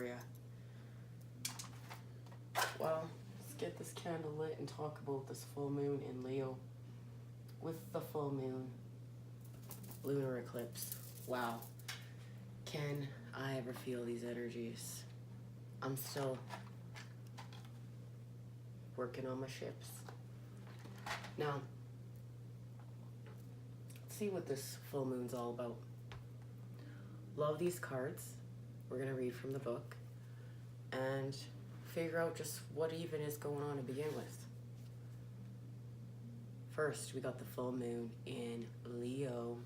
area. Well, let's get this candle lit and talk about this full moon in Leo. With the full moon, lunar eclipse. Wow. Can I ever feel these energies? I'm still working on my ships. Now, let's see what this full moon's all about. Love these cards. We're going to read from the book and figure out just what even is going on to begin with. First, we got the full moon in Leo.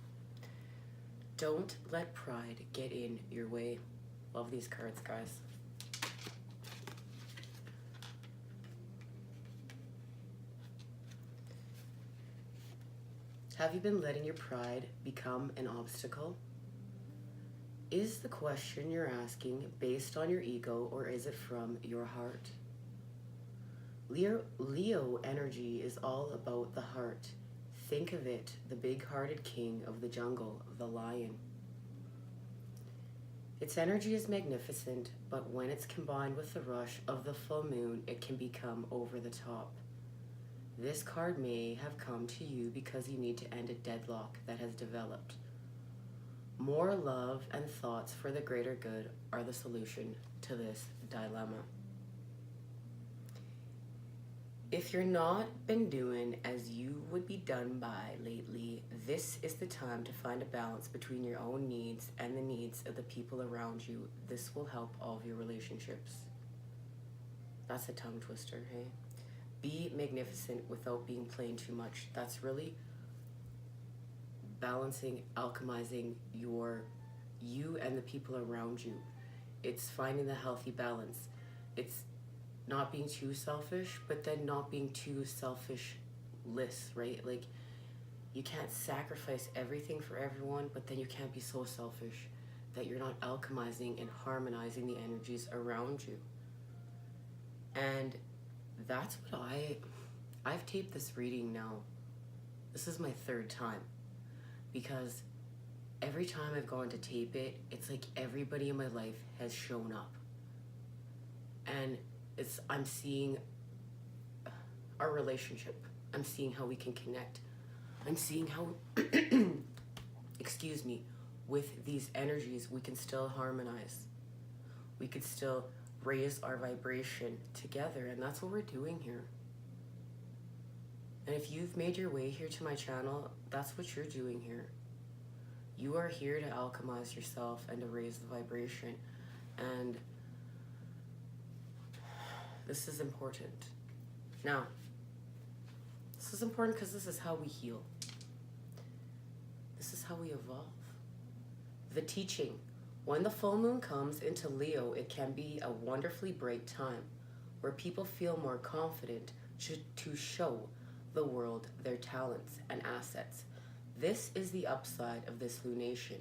Don't let pride get in your way. Love these cards, guys. Have you been letting your pride become an obstacle? Is the question you're asking based on your ego, or is it from your heart? Leo energy is all about the heart. Think of it, the big-hearted king of the jungle, the lion. Its energy is magnificent, but when it's combined with the rush of the full moon, it can become over the top. This card may have come to you because you need to end a deadlock that has developed. More love and thoughts for the greater good are the solution to this dilemma. If you're not been doing as you would be done by lately, this is the time to find a balance between your own needs and the needs of the people around you. This will help all of your relationships. That's a tongue twister, hey? Be magnificent without being plain too much. That's really balancing, alchemizing you and the people around you. It's finding the healthy balance. It's not being too selfish, but then not being too selfishless, right? Like, you can't sacrifice everything for everyone, but then you can't be so selfish that you're not alchemizing and harmonizing the energies around you. And that's what I've taped this reading now. This is my third time, because every time I've gone to tape it, it's like everybody in my life has shown up. And I'm seeing our relationship. I'm seeing how we can connect. I'm seeing how, excuse me, with these energies, we can still harmonize. We could still raise our vibration together, and that's what we're doing here. And if you've made your way here to my channel, that's what you're doing here. You are here to alchemize yourself and to raise the vibration. And this is important. Now, this is important because this is how we heal. This is how we evolve. The teaching. When the full moon comes into Leo, it can be a wonderfully bright time where people feel more confident to show the world their talents and assets. This is the upside of this lunation.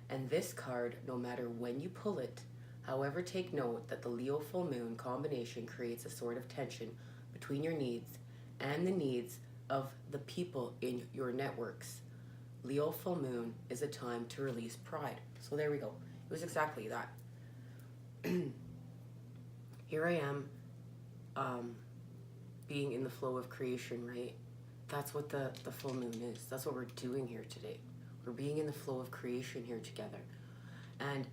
And this card, no matter when you pull it, however, take note that the Leo full moon combination creates a sort of tension between your needs and the needs of the people in your networks. Leo full moon is a time to release pride. So there we go. It was exactly that. Here I am, being in the flow of creation, right? That's what the full moon is. That's what we're doing here today. We're being in the flow of creation here together. And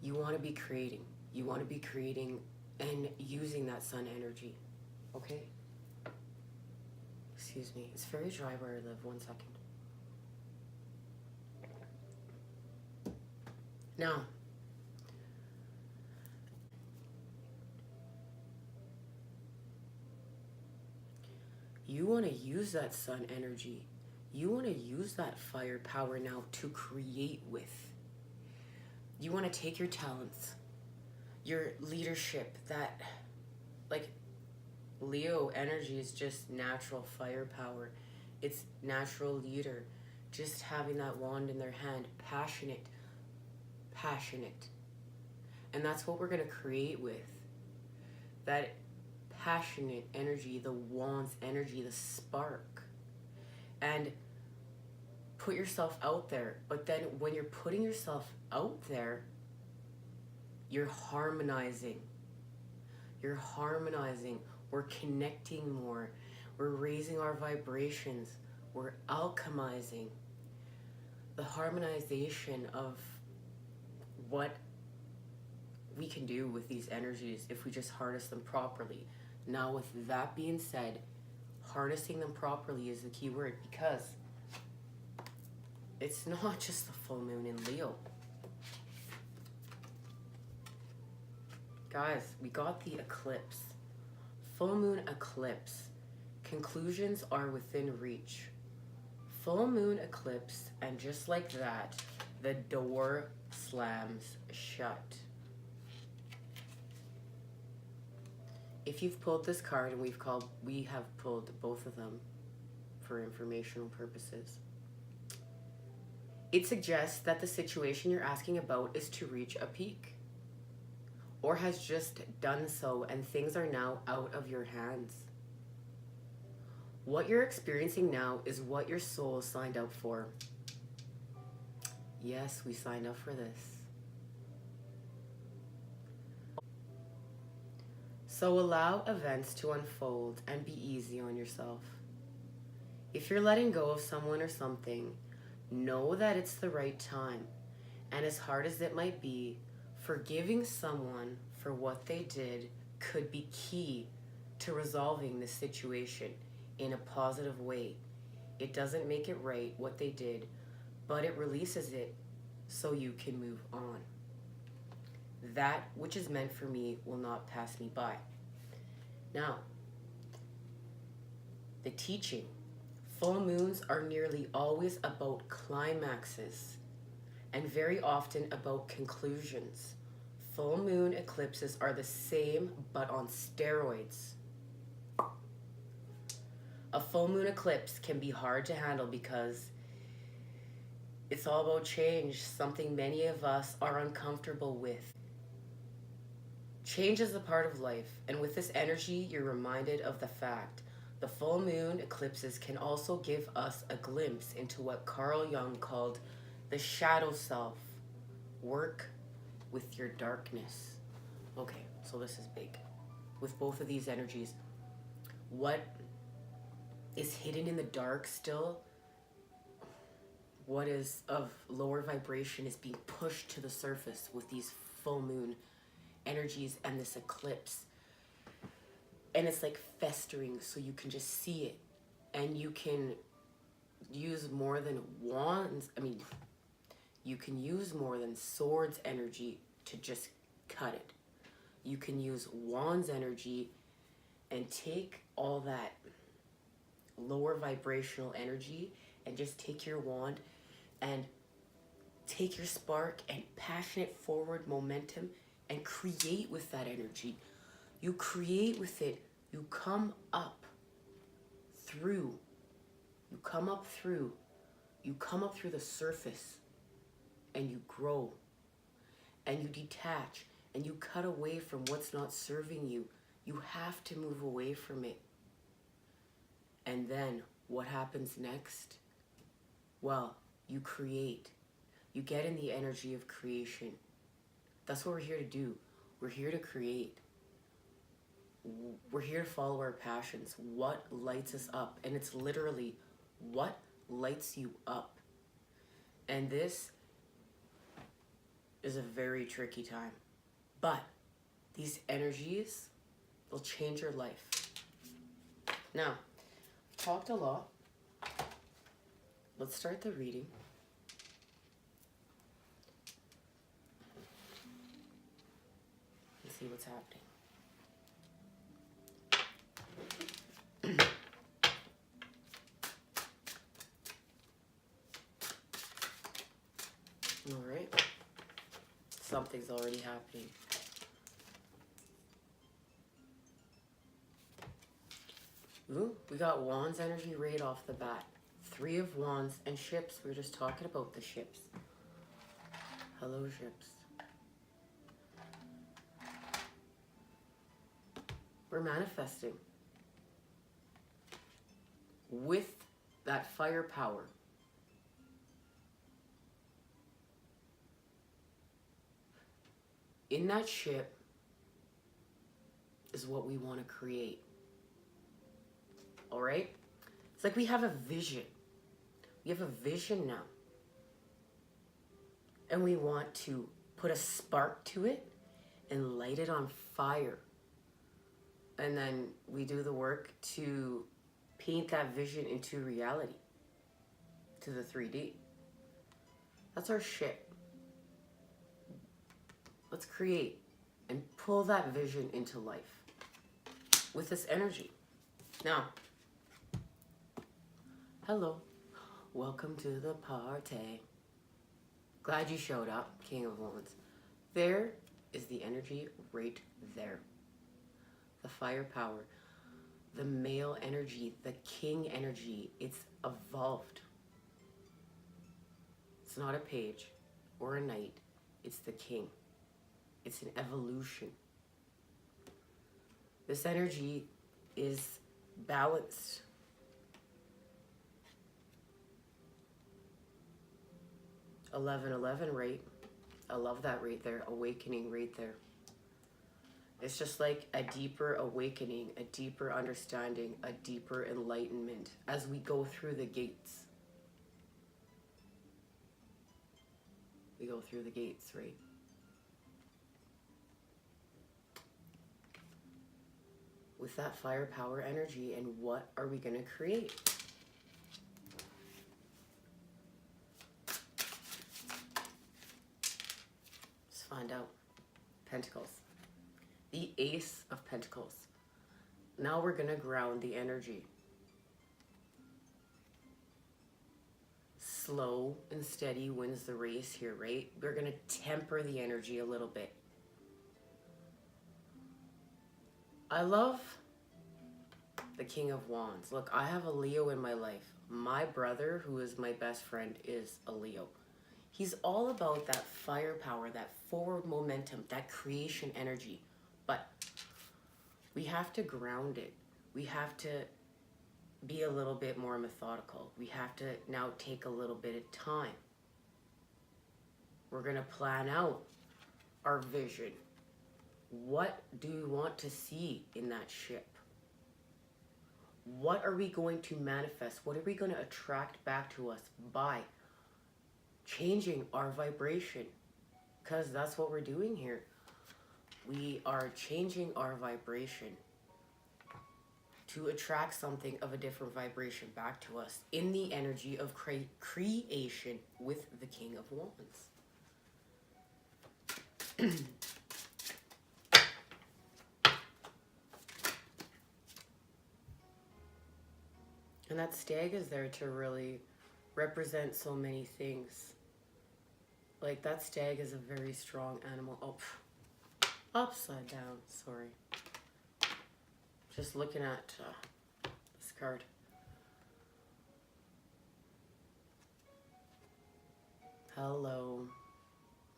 you want to be creating. You want to be creating and using that sun energy. Okay? Excuse me. It's very dry where I live. 1 second. Now, you want to use that sun energy. You want to use that fire power now to create with. You want to take your talents, your leadership, that, like, Leo energy is just natural firepower. It's natural leader. Just having that wand in their hand, passionate. And that's what we're going to create with. That passionate energy, the wand's energy, the spark. And put yourself out there. But then when you're putting yourself out there, You're harmonizing. You're harmonizing. We're connecting more. We're raising our vibrations. We're alchemizing. The harmonization of what we can do with these energies if we just harness them properly. Now, with that being said, harnessing them properly is the key word, because it's not just the full moon in Leo. Guys, we got the eclipse. Full moon eclipse. Conclusions are within reach. Full moon eclipse, and just like that, the door slams shut. If you've pulled this card, and we have pulled both of them for informational purposes, it suggests that the situation you're asking about is to reach a peak, or has just done so, and things are now out of your hands. What you're experiencing now is what your soul signed up for. Yes, we signed up for this. So allow events to unfold and be easy on yourself. If you're letting go of someone or something, know that it's the right time. And as hard as it might be, forgiving someone for what they did could be key to resolving the situation in a positive way. It doesn't make it right what they did, but it releases it so you can move on. That which is meant for me will not pass me by. Now, the teaching. Full moons are nearly always about climaxes and very often about conclusions. Full moon eclipses are the same but on steroids. A full moon eclipse can be hard to handle because it's all about change, something many of us are uncomfortable with. Change is a part of life, and with this energy, you're reminded of the fact the full moon eclipses can also give us a glimpse into what Carl Jung called the shadow self. Work with your darkness. Okay, so this is big. With both of these energies, what is hidden in the dark still, what is of lower vibration, is being pushed to the surface with these full moon energies and this eclipse. And it's like festering, so you can just see it. And you can use more than wands. You can use more than swords energy to just cut it. You can use wands energy and take all that lower vibrational energy and just take your wand and take your spark and passionate forward momentum and create with that energy. You create with it. You come up through. You come up through. You come up through the surface, and you grow, and you detach, and you cut away from what's not serving you. You have to move away from it. And then what happens next? Well, you create. You get in the energy of creation. That's what we're here to do. We're here to create. We're here to follow our passions. What lights us up? And it's literally what lights you up. And this is a very tricky time. But these energies will change your life. Now, I've talked a lot. Let's start the reading. See what's happening. All right. Something's already happening. Ooh, we got wands energy right off the bat. 3 of wands and ships. We were just talking about the ships. Hello, ships. We're manifesting with that firepower. in that ship is what we want to create. All right? It's like we have a vision. We have a vision now. And we want to put a spark to it and light it on fire. And then we do the work to paint that vision into reality, to the 3D. That's our shit. Let's create and pull that vision into life with this energy. Now, hello, welcome to the party. Glad you showed up, King of Wands. There is the energy right there. The fire power, the male energy, the king energy. It's evolved. It's not a page or a knight. It's the king. It's an evolution. This energy is balanced. (11:11), right? I love that right there. Awakening right there. It's just like a deeper awakening, a deeper understanding, a deeper enlightenment as we go through the gates. We go through the gates, right? With that fire power energy, and what are we going to create? Let's find out. Pentacles. The Ace of Pentacles. Now we're going to ground the energy. Slow and steady wins the race here, right? We're going to temper the energy a little bit. I love the King of Wands. Look, I have a Leo in my life. My brother, who is my best friend, is a Leo. He's all about that firepower, that forward momentum, that creation energy. But we have to ground it. We have to be a little bit more methodical. We have to now take a little bit of time. We're going to plan out our vision. What do you want to see in that ship? What are we going to manifest? What are we going to attract back to us by changing our vibration? Because that's what we're doing here. We are changing our vibration to attract something of a different vibration back to us in the energy of creation with the King of Wands. And that stag is there to really represent so many things. Like, that stag is a very strong animal. Oh, upside down, sorry. Just looking at this card. Hello.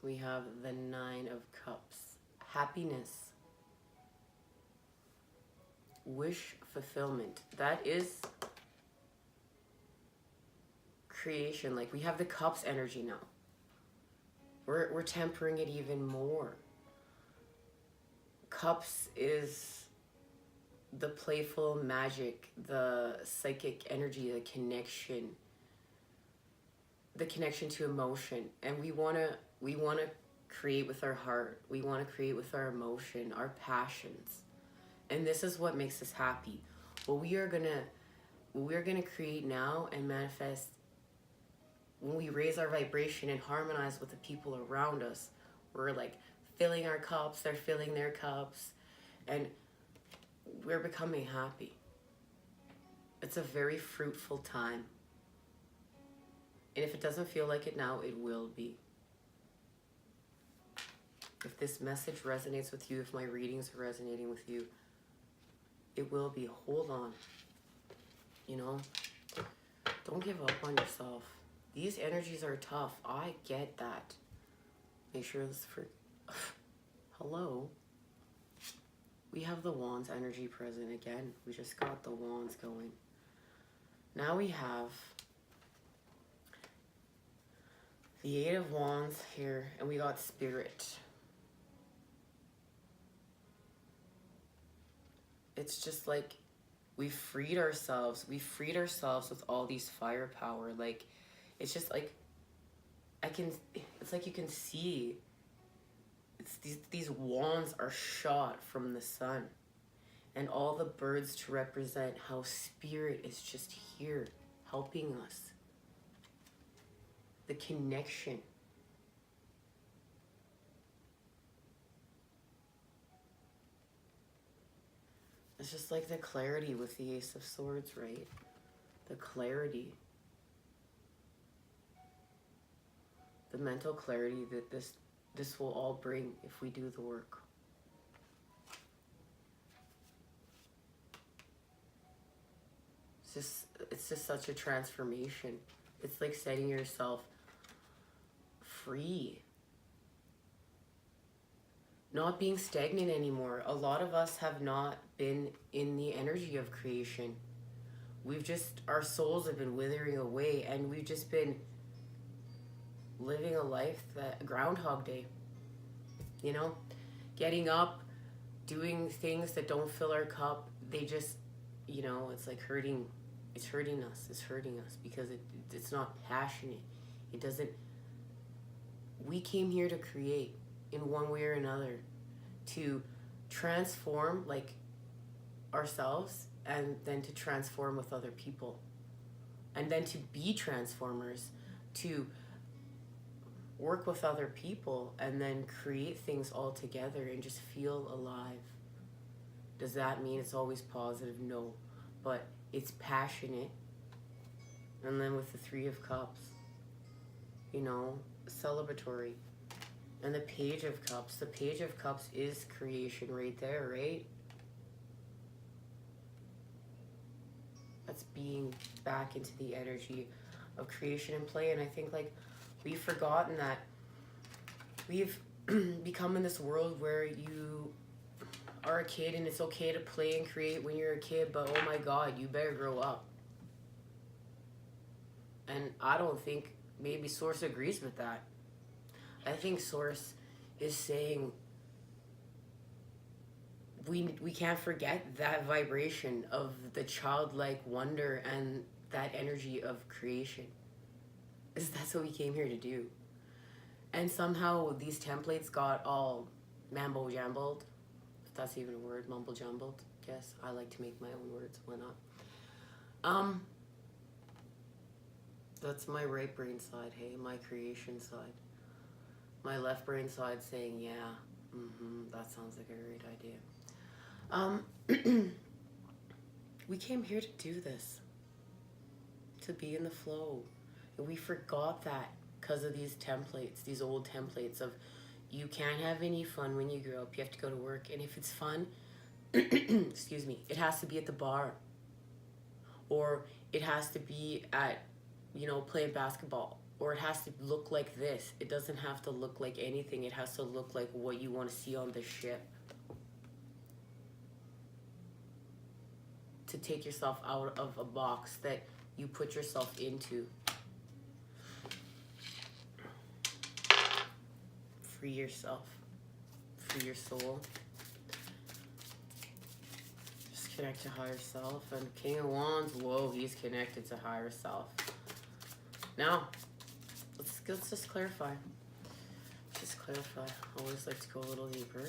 We have the Nine of Cups. Happiness. Wish fulfillment. That is creation. Like, we have the Cups energy now. We're tempering it even more. Cups is the playful magic, the psychic energy, the connection to emotion. And we want to create with our heart. We want to create with our emotion, our passions. And this is what makes us happy. What we're gonna create now and manifest when we raise our vibration and harmonize with the people around us. We're like filling our cups, they're filling their cups, and we're becoming happy. It's a very fruitful time. And if it doesn't feel like it now, it will be. If this message resonates with you, if my readings are resonating with you, it will be. Hold on. You know, don't give up on yourself. These energies are tough. I get that. Make sure this for... Hello. We have the Wands energy present again. We just got the Wands going. Now we have the Eight of Wands here, and we got Spirit. it's just like we freed ourselves. We freed ourselves with all these firepower. Like, it's just like, it's like you can see, it's these wands are shot from the sun. And all the birds to represent how spirit is just here helping us. The connection. It's just like the clarity with the Ace of Swords, right? The clarity. The mental clarity that this will all bring if we do the work. It's just such a transformation. It's like setting yourself free. Not being stagnant anymore. A lot of us have not been in the energy of creation. Our souls have been withering away, and we've just been living a life that Groundhog Day. You know? Getting up, doing things that don't fill our cup. They just, it's like hurting. It's hurting us. It's hurting us because it's not passionate. It doesn't. We came here to create in one way or another, to transform like ourselves, and then to transform with other people, and then to be transformers, to work with other people, and then create things all together and just feel alive. Does that mean it's always positive? No, but it's passionate. And then with the Three of Cups, celebratory. And the Page of Cups. The Page of Cups is creation right there, right? That's being back into the energy of creation and play. And I think like we've forgotten that we've become in this world where you are a kid and it's okay to play and create when you're a kid, but oh my God, you better grow up. And I don't think maybe Source agrees with that. I think Source is saying we can't forget that vibration of the childlike wonder and that energy of creation. That's what we came here to do. And somehow these templates got all mambo-jambled, if that's even a word, mumble-jumbled. Guess I like to make my own words, why not? That's my right brain side, hey, my creation side. My left brain side saying, yeah, that sounds like a great idea. We came here to do this, to be in the flow. And we forgot that because of these templates, these old templates of you can't have any fun when you grow up. You have to go to work. And if it's fun, excuse me, it has to be at the bar. Or it has to be at, playing basketball. Or it has to look like this. It doesn't have to look like anything. It has to look like what you want to see on the ship. To take yourself out of a box that you put yourself into. Free yourself. Free your soul. Just connect to higher self. And King of Wands, whoa, he's connected to higher self. Now, let's just clarify. Just clarify. I always like to go a little deeper.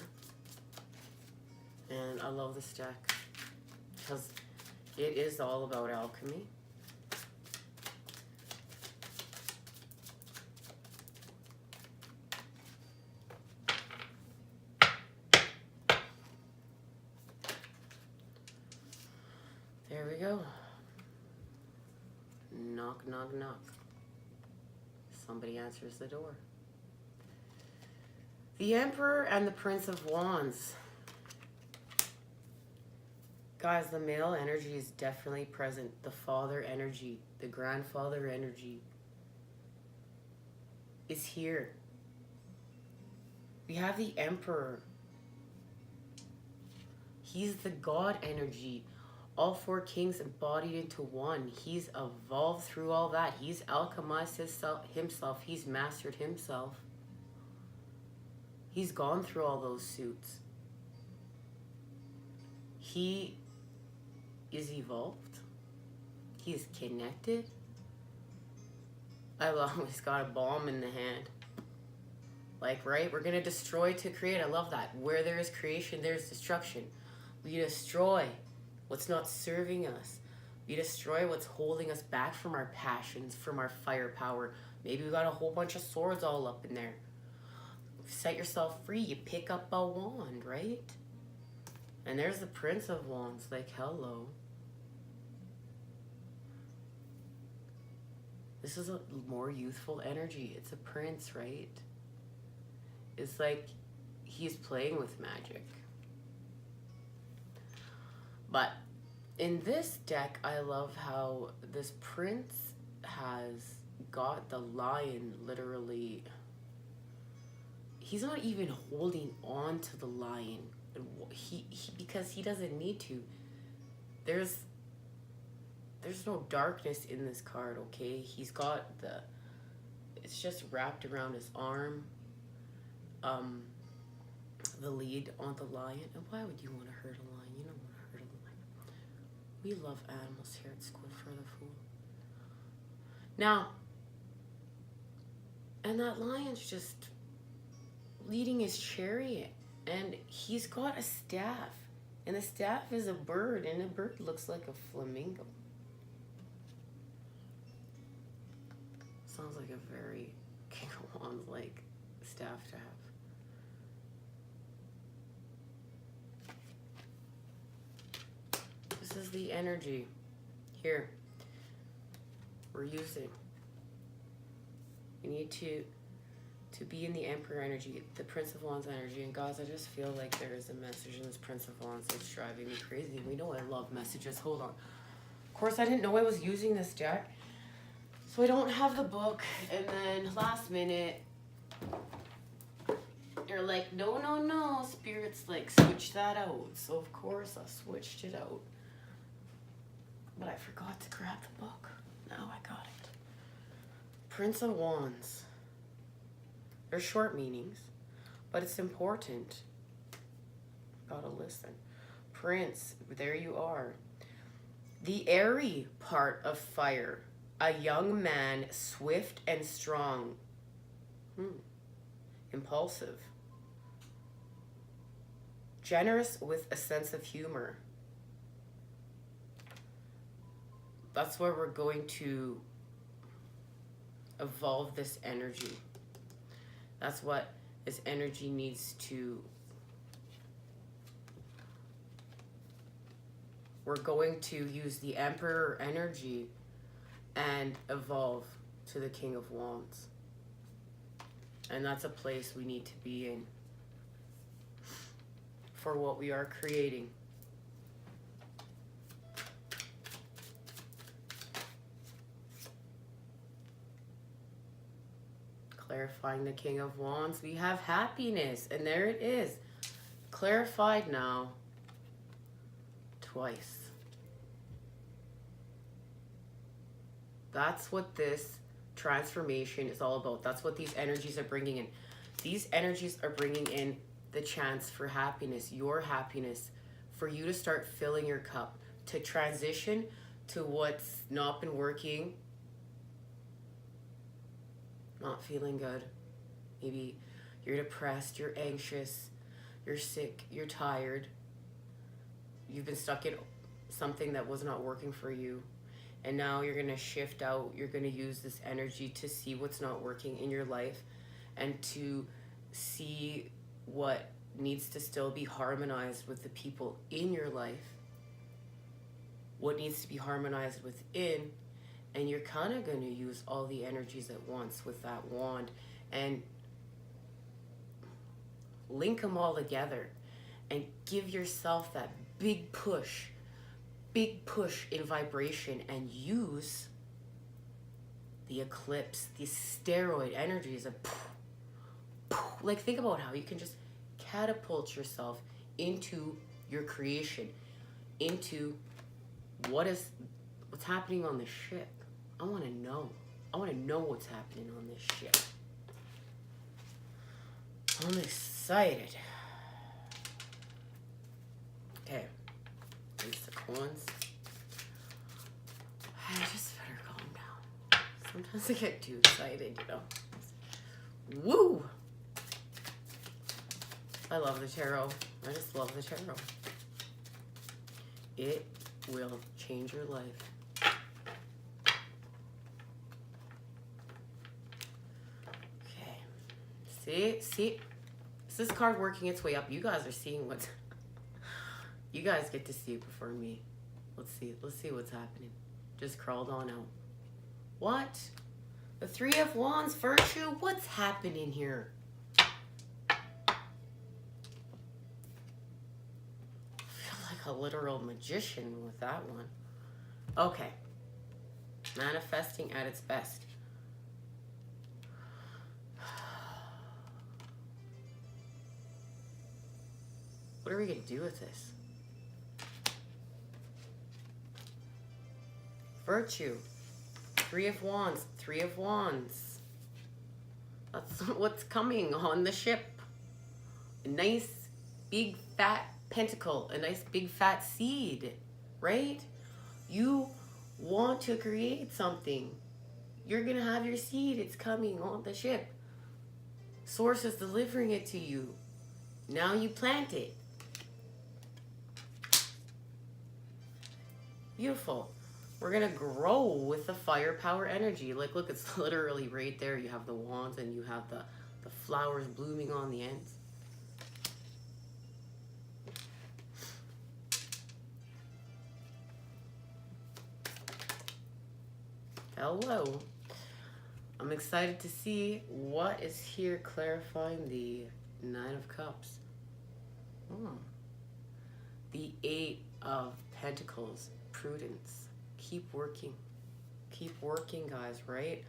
And I love this deck because it is all about alchemy. There we go. Knock, knock, knock. Somebody answers the door. The Emperor and the Prince of Wands. Guys, the male energy is definitely present. The father energy, the grandfather energy is here. We have the Emperor. He's the God energy. All four kings embodied into one. He's evolved through all that. He's alchemized himself. He's mastered himself. He's gone through all those suits. He is evolved. He is connected. I love he's got a bomb in the hand. Like, right? We're going to destroy to create. I love that. Where there is creation, there's destruction. We destroy what's not serving us. We destroy what's holding us back from our passions, from our firepower. Maybe we got a whole bunch of swords all up in there. Set yourself free. You pick up a wand, right? And there's the Prince of Wands. Like, hello. This is a more youthful energy. It's a prince, right? It's like he's playing with magic. But in this deck, I love how this prince has got the lion literally. He's not even holding on to the lion. He because he doesn't need to. There's no darkness in this card, okay? He's got it's just wrapped around his arm. The lead on the lion. And why would you want to hurt a lion? You don't want to hurt a lion. We love animals here at School for the Fool. Now, and that lion's just leading his chariot, and he's got a staff, and the staff is a bird, and the bird looks like a flamingo. Sounds like a very King of Wands like staff to have. This is the energy here we're using. We need to be in the Emperor energy, the Prince of Wands energy. And guys, I just feel like there is a message in this Prince of Wands that's driving me crazy. We know I love messages. Hold on. Of course, I didn't know I was using this deck, so I don't have the book. And then last minute, you're like, no, Spirit's like, switch that out. So of course I switched it out. But I forgot to grab the book. Now I got it. Prince of Wands. They're short meanings, but it's important. Gotta listen. Prince, there you are. The airy part of fire. A young man, swift and strong. Impulsive. Generous with a sense of humor. That's where we're going to evolve this energy. That's what this energy needs to. We're going to use the Emperor energy and evolve to the King of Wands. And that's a place we need to be in for what we are creating. Clarifying the King of Wands, we have happiness, and there it is. Clarified now. Twice. That's what this transformation is all about. That's what these energies are bringing in. These energies are bringing in the chance for happiness, your happiness, for you to start filling your cup, to transition to what's not been working. Not feeling good. Maybe you're depressed, you're anxious, you're sick, you're tired. You've been stuck in something that was not working for you. And now you're going to shift out. You're going to use this energy to see what's not working in your life and to see what needs to still be harmonized with the people in your life. What needs to be harmonized within. And you're kind of going to use all the energies at once with that wand and link them all together and give yourself that big push in vibration, and use the eclipse, these steroid energies of like, think about how you can just catapult yourself into your creation, into what's happening on the ship. I want to know. I want to know what's happening on this ship. I'm excited. Okay. Ace of Coins. to get too excited, you know. Woo! I love the tarot. I just love the tarot. It will change your life. Okay. See? Is this card working its way up? You guys are seeing what's... You guys get to see it before me. Let's see what's happening. Just crawled on out. What? The Three of Wands, Virtue? What's happening here? I feel like a literal magician with that one. Okay. Manifesting at its best. What are we going to do with this? Virtue. Three of Wands. Three of Wands. That's what's coming on the ship. A nice big fat pentacle. A nice big fat seed. Right? You want to create something. You're going to have your seed. It's coming on the ship. Source is delivering it to you. Now you plant it. Beautiful. We're going to grow with the firepower energy. Like, look, it's literally right there. You have the wands and you have the flowers blooming on the ends. Hello. I'm excited to see what is here clarifying the Nine of Cups. The Eight of Pentacles. Prudence. Keep working, guys, right?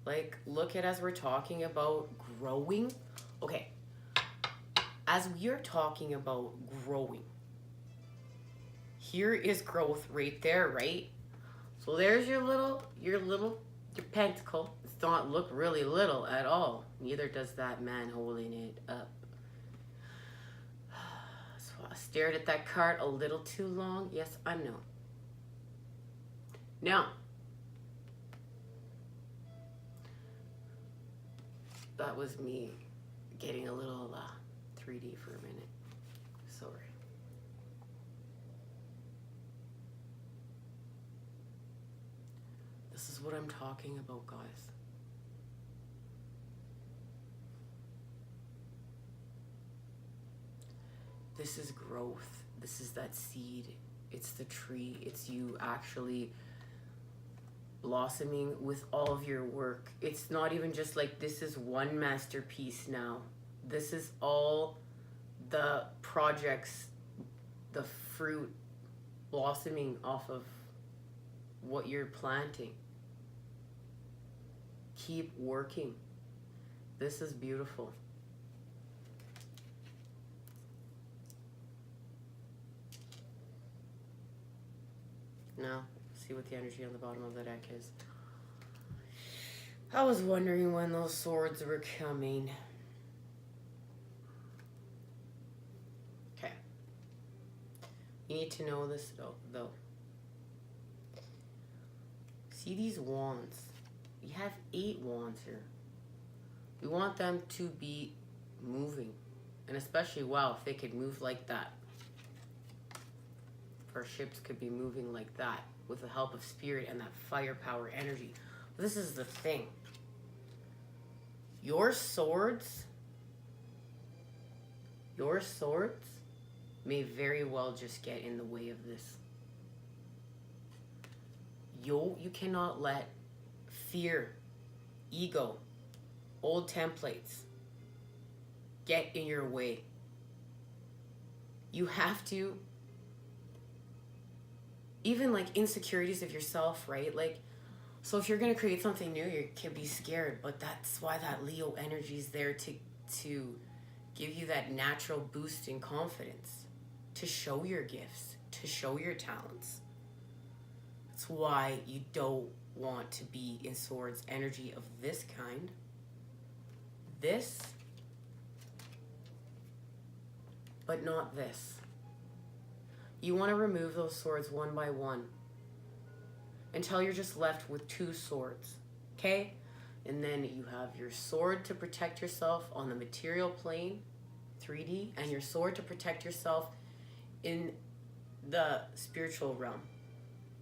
Like, look at, as we're talking about growing. Okay, as we are talking about growing, here is growth right there, right? So there's your pentacle. It's not look really little at all. Neither does that man holding it up. So I stared at that card a little too long. Yes, I know. Now, that was me getting a little 3D for a minute. Sorry. This is what I'm talking about, guys. This is growth. This is that seed. It's the tree. It's you actually blossoming with all of your work. It's not even just like this is one masterpiece now. This is all the projects, the fruit blossoming off of what you're planting. Keep working. This is beautiful. Now, see what the energy on the bottom of the deck is. I was wondering when those swords were coming. Okay. You need to know this though. See these wands? We have 8 wands here. We want them to be moving. And especially, wow, if they could move like that. If our ships could be moving like that with the help of spirit and that firepower energy. This is the thing. Your swords may very well just get in the way of this. You cannot let fear, ego, old templates get in your way. You have to, even like insecurities of yourself, right? Like, so if you're going to create something new, you can be scared, but that's why that Leo energy is there to give you that natural boost in confidence, to show your gifts, to show your talents. That's why you don't want to be in swords energy of this kind. This, but not this. You want to remove those swords one by one until you're just left with 2 swords, okay? And then you have your sword to protect yourself on the material plane, 3D, and your sword to protect yourself in the spiritual realm,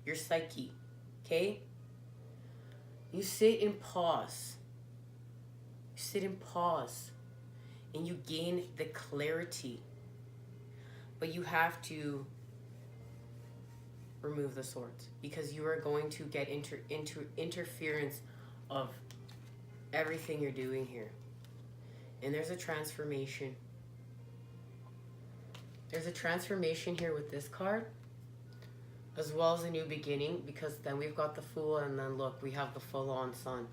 your psyche, okay? You sit in pause. You sit in pause and you gain the clarity. But you have to remove the swords because you are going to get into interference of everything you're doing here. And there's a transformation. There's a transformation here with this card, as well as a new beginning, because then we've got the Fool, and then look, we have the full-on Sun.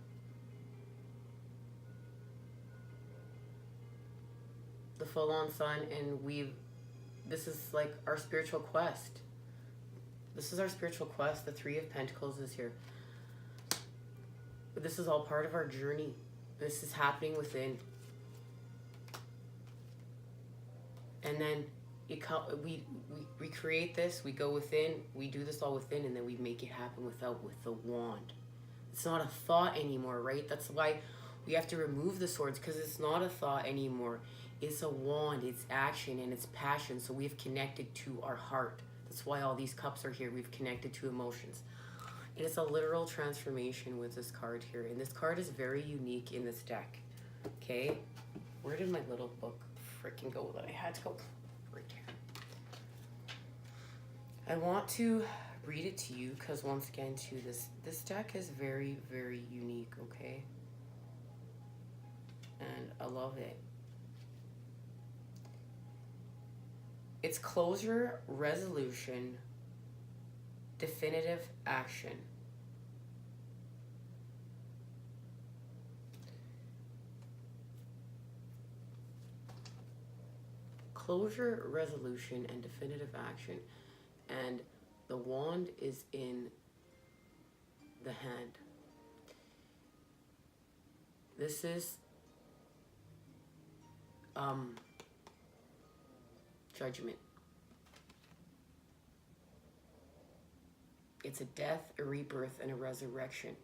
The full-on Sun, and this is like our spiritual quest. This is our spiritual quest. The Three of Pentacles is here. But this is all part of our journey. This is happening within. And then we create this, we go within, we do this all within, and then we make it happen with the wand. It's not a thought anymore, right? That's why we have to remove the swords, because it's not a thought anymore. It's a wand, it's action, and it's passion. So we've connected to our heart. That's why all these cups are here. We've connected to emotions. And it's a literal transformation with this card here. And this card is very unique in this deck. Okay? Where did my little book freaking go that I had to go? Right here. I want to read it to you because once again, too, this deck is very, very unique, okay? And I love it. It's closure, resolution, definitive action. Closure, resolution, and definitive action. And the wand is in the hand. This is judgment. It's a death, a rebirth, and a resurrection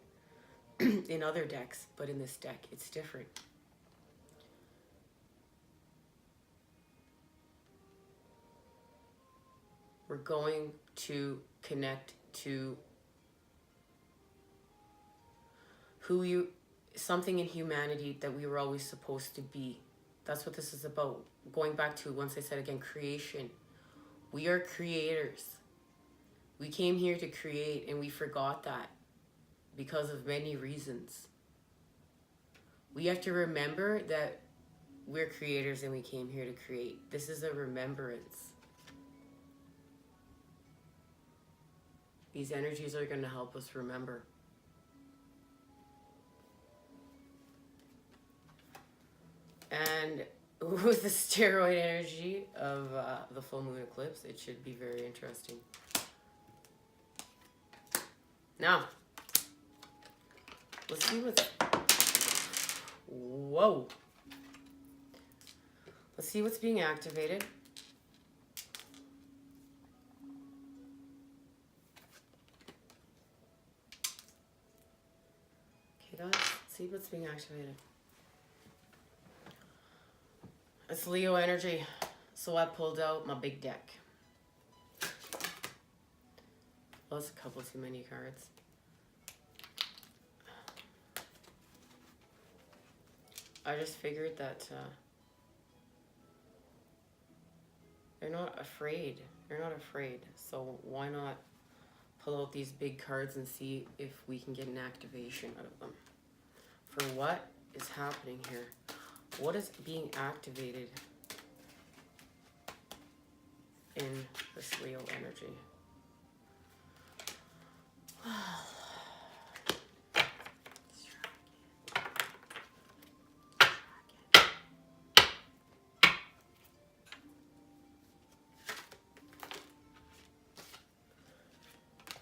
in other decks, but in this deck, it's different. We're going to connect to something in humanity that we were always supposed to be. That's what this is about. Going back to, once I said again, creation. We are creators. We came here to create, and we forgot that because of many reasons. We have to remember that we're creators and we came here to create. This is a remembrance. These energies are going to help us remember. And with the steroid energy of the full moon eclipse, it should be very interesting. Now, let's see what's... Whoa. Let's see what's being activated. Okay, guys, let's see what's being activated. It's Leo energy, so I pulled out my big deck. Well, that's a couple too many cards. I just figured that they're not afraid. They're not afraid. So why not pull out these big cards and see if we can get an activation out of them? For what is happening here? What is being activated in this Leo energy?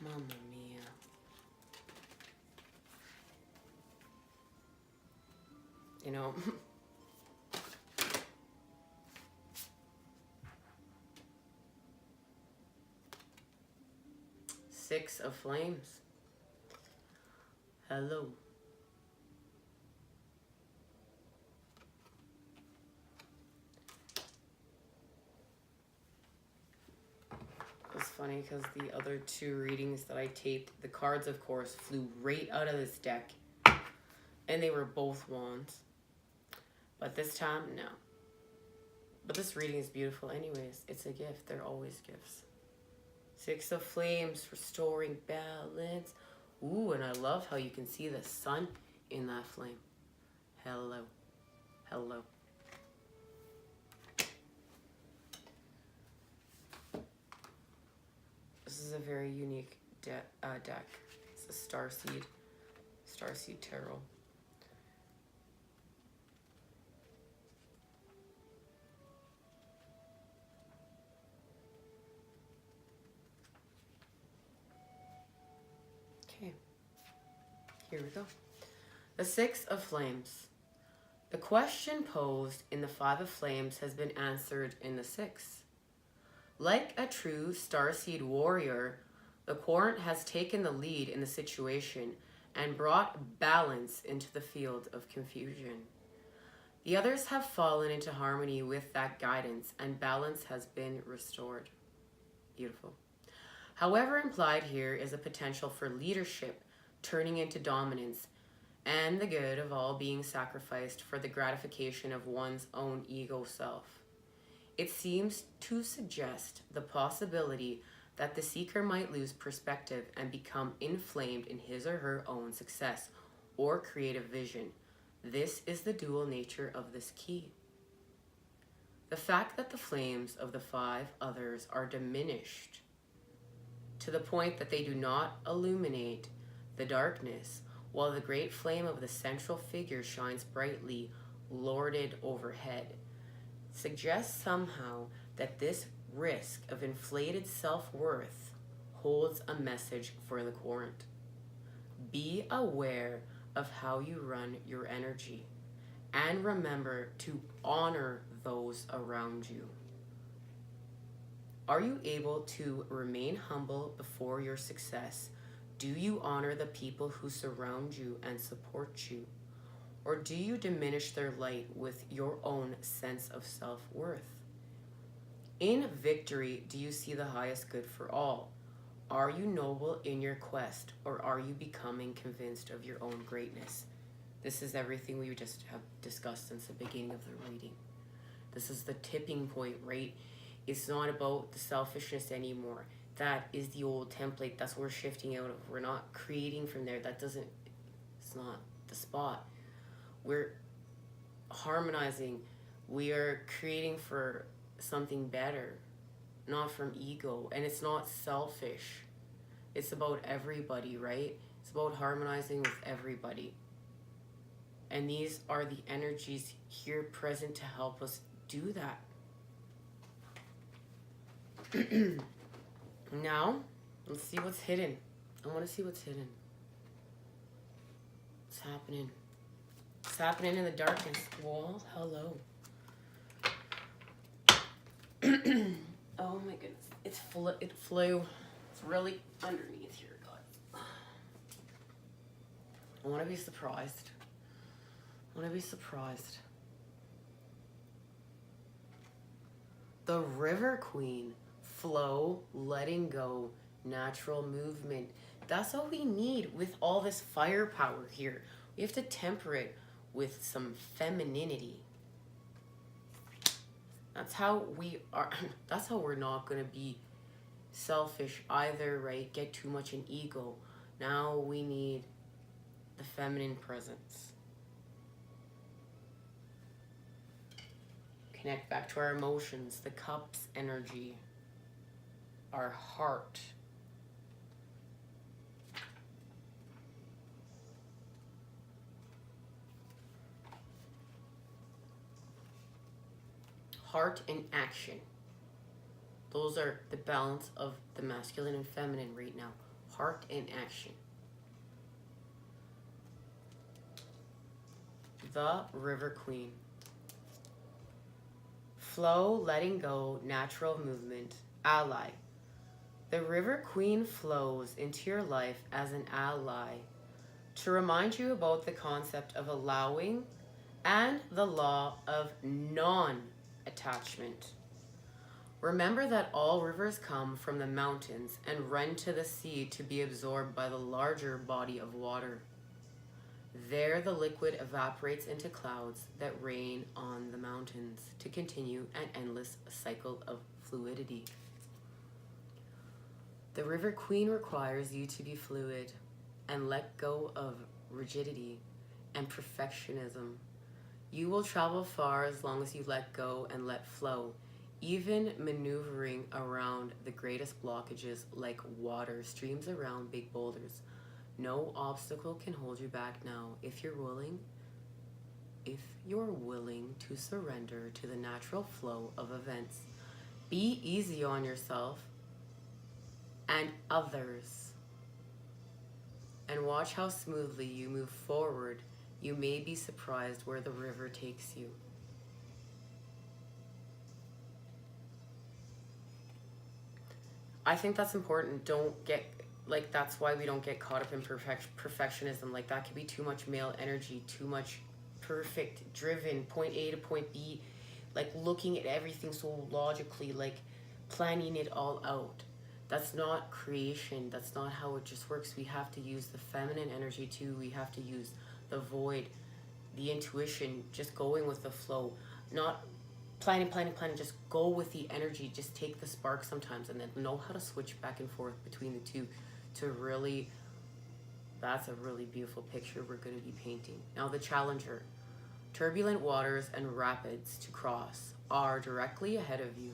Mamma mia. You know, Six of Flames. Hello. funny because the other two readings that I taped, the cards, of course, flew right out of this deck. And they were both wands. But this time, no. But this reading is beautiful anyways. It's a gift. They're always gifts. Six of Flames, restoring balance. Ooh, and I love how you can see the sun in that flame. Hello. Hello. This is a very unique deck. It's a Starseed Tarot. Okay, here we go. The Six of Flames. The question posed in the Five of Flames has been answered in the Six. Like a true starseed warrior, the Querent has taken the lead in the situation and brought balance into the field of confusion. The others have fallen into harmony with that guidance, and balance has been restored. Beautiful. However, implied here is a potential for leadership turning into dominance, and the good of all being sacrificed for the gratification of one's own ego self. It seems to suggest the possibility that the seeker might lose perspective and become inflamed in his or her own success or creative vision. This is the dual nature of this key. The fact that the flames of the five others are diminished to the point that they do not illuminate the darkness, while the great flame of the central figure shines brightly, lorded overhead, suggests somehow that this risk of inflated self-worth holds a message for the Querent. Be aware of how you run your energy, and remember to honor those around you. Are you able to remain humble before your success? Do you honor the people who surround you and support you? Or do you diminish their light with your own sense of self-worth? In victory, do you see the highest good for all? Are you noble in your quest, or are you becoming convinced of your own greatness? This is everything we just have discussed since the beginning of the reading. This is the tipping point, right? It's not about the selfishness anymore. That is the old template. That's what we're shifting out of. We're not creating from there. It's not the spot. We're harmonizing. We are creating for something better, not from ego. And it's not selfish. It's about everybody, right? It's about harmonizing with everybody. And these are the energies here present to help us do that. Now, let's see what's hidden. I want to see what's hidden. What's happening? What's happening in the darkness? Well, hello. Oh my goodness. It flew. It's really underneath here, guys. I want to be surprised. The River Queen. Flow, letting go, natural movement. That's all we need with all this firepower here. We have to temper it with some femininity. That's how we are. That's how we're not going to be selfish either, right? Get too much in ego. Now we need the feminine presence. Connect back to our emotions, the cups energy. Our heart. Heart and action. Those are the balance of the masculine and feminine right now. Heart and action. The River Queen. Flow, letting go, natural movement, ally. The River Queen flows into your life as an ally to remind you about the concept of allowing and the law of non-attachment. Remember that all rivers come from the mountains and run to the sea to be absorbed by the larger body of water. There the liquid evaporates into clouds that rain on the mountains to continue an endless cycle of fluidity. The River Queen requires you to be fluid and let go of rigidity and perfectionism. You will travel far as long as you let go and let flow, even maneuvering around the greatest blockages like water streams around big boulders. No obstacle can hold you back now if you're willing to surrender to the natural flow of events. Be easy on yourself and others, and watch how smoothly you move forward. You may be surprised where the river takes you. I think that's important. Don't get, like, that's why we don't get caught up in perfectionism. Like, that could be too much male energy, too much perfect driven, point A to point B, like looking at everything so logically, like planning it all out. That's not creation. That's not how it just works. We have to use the feminine energy too. We have to use the void, the intuition, just going with the flow, not planning, just go with the energy. Just take the spark sometimes and then know how to switch back and forth between the two to really, that's a really beautiful picture we're going to be painting. Now the challenger. Turbulent waters and rapids to cross are directly ahead of you.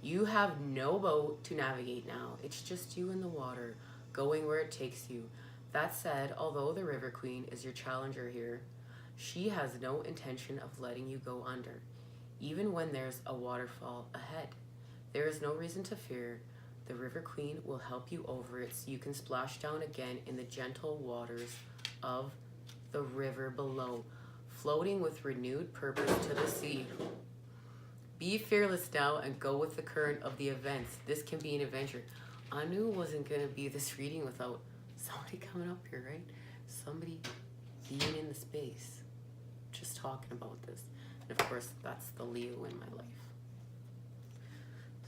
You have no boat to navigate now. It's just you in the water, going where it takes you. That said, although the River Queen is your challenger here, she has no intention of letting you go under, even when there's a waterfall ahead. There is no reason to fear. The River Queen will help you over it so you can splash down again in the gentle waters of the river below, floating with renewed purpose to the sea. Be fearless now and go with the current of the events. This can be an adventure. I knew it wasn't going to be this reading without somebody coming up here, right? Somebody being in the space, just talking about this. And of course, that's the Leo in my life.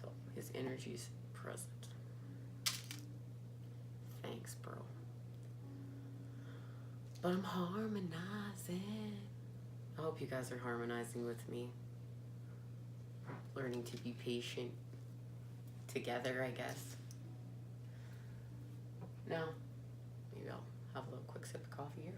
So his energy's present. Thanks, bro. But I'm harmonizing. I hope you guys are harmonizing with me. Learning to be patient together, I guess. Now, maybe I'll have a little quick sip of coffee here.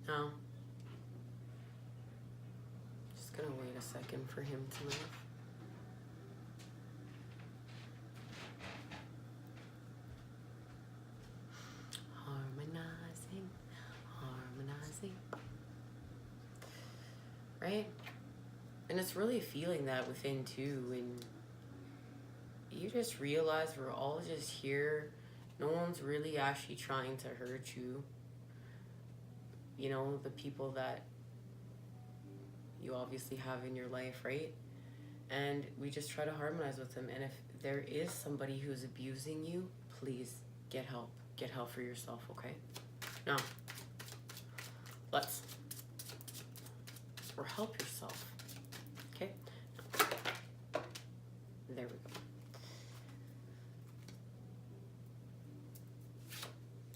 Now, just gonna wait a second for him to move. Harmonizing. Right? And it's really feeling that within too, when you just realize we're all just here. No one's really actually trying to hurt you. You know, the people that you obviously have in your life, right? And we just try to harmonize with them. And if there is somebody who's abusing you, please get help. Get help for yourself, okay? Now, or help yourself, okay? There we go.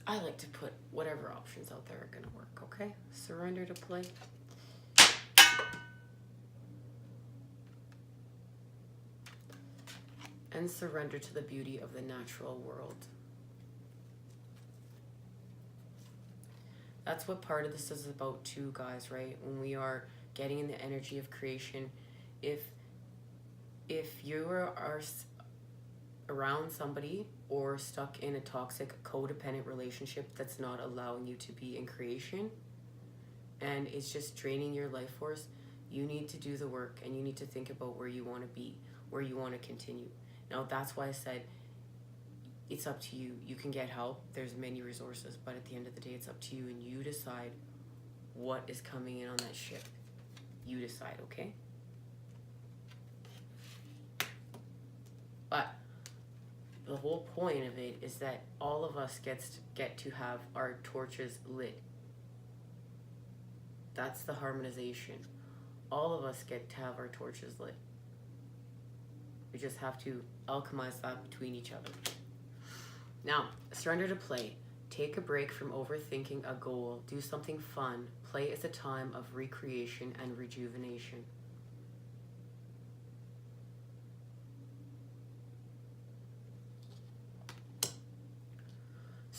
I like to put whatever options out there are gonna work, okay? Surrender to play. And surrender to the beauty of the natural world. That's what part of this is about too, guys, right? When we are getting in the energy of creation, if you are around somebody or stuck in a toxic codependent relationship that's not allowing you to be in creation and it's just draining your life force, you need to do the work and you need to think about where you want to be, where you want to continue. Now, that's why I said it's up to you. You can get help. There's many resources, but at the end of the day, it's up to you, and you decide what is coming in on that ship. You decide, okay? But the whole point of it is that all of us get to have our torches lit. That's the harmonization. All of us get to have our torches lit. We just have to alchemize that between each other. Now, surrender to play. Take a break from overthinking a goal. Do something fun. Play is a time of recreation and rejuvenation.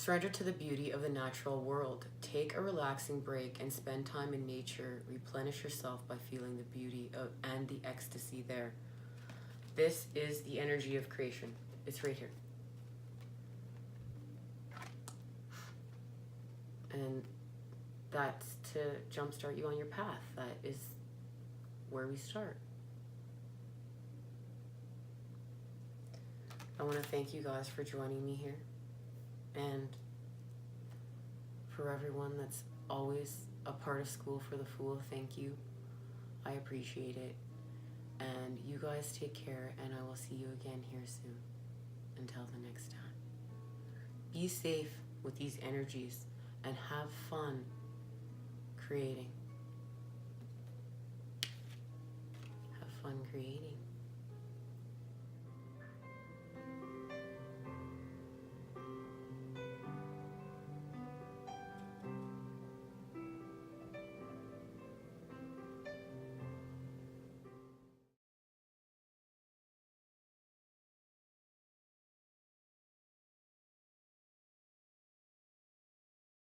Surrender to the beauty of the natural world. Take a relaxing break and spend time in nature. Replenish yourself by feeling the beauty of and the ecstasy there. This is the energy of creation. It's right here. And that's to jumpstart you on your path. That is where we start. I want to thank you guys for joining me here. And for everyone that's always a part of School for the Fool, thank you. I appreciate it. And you guys take care, and I will see you again here soon. Until the next time. Be safe with these energies and have fun creating. Have fun creating.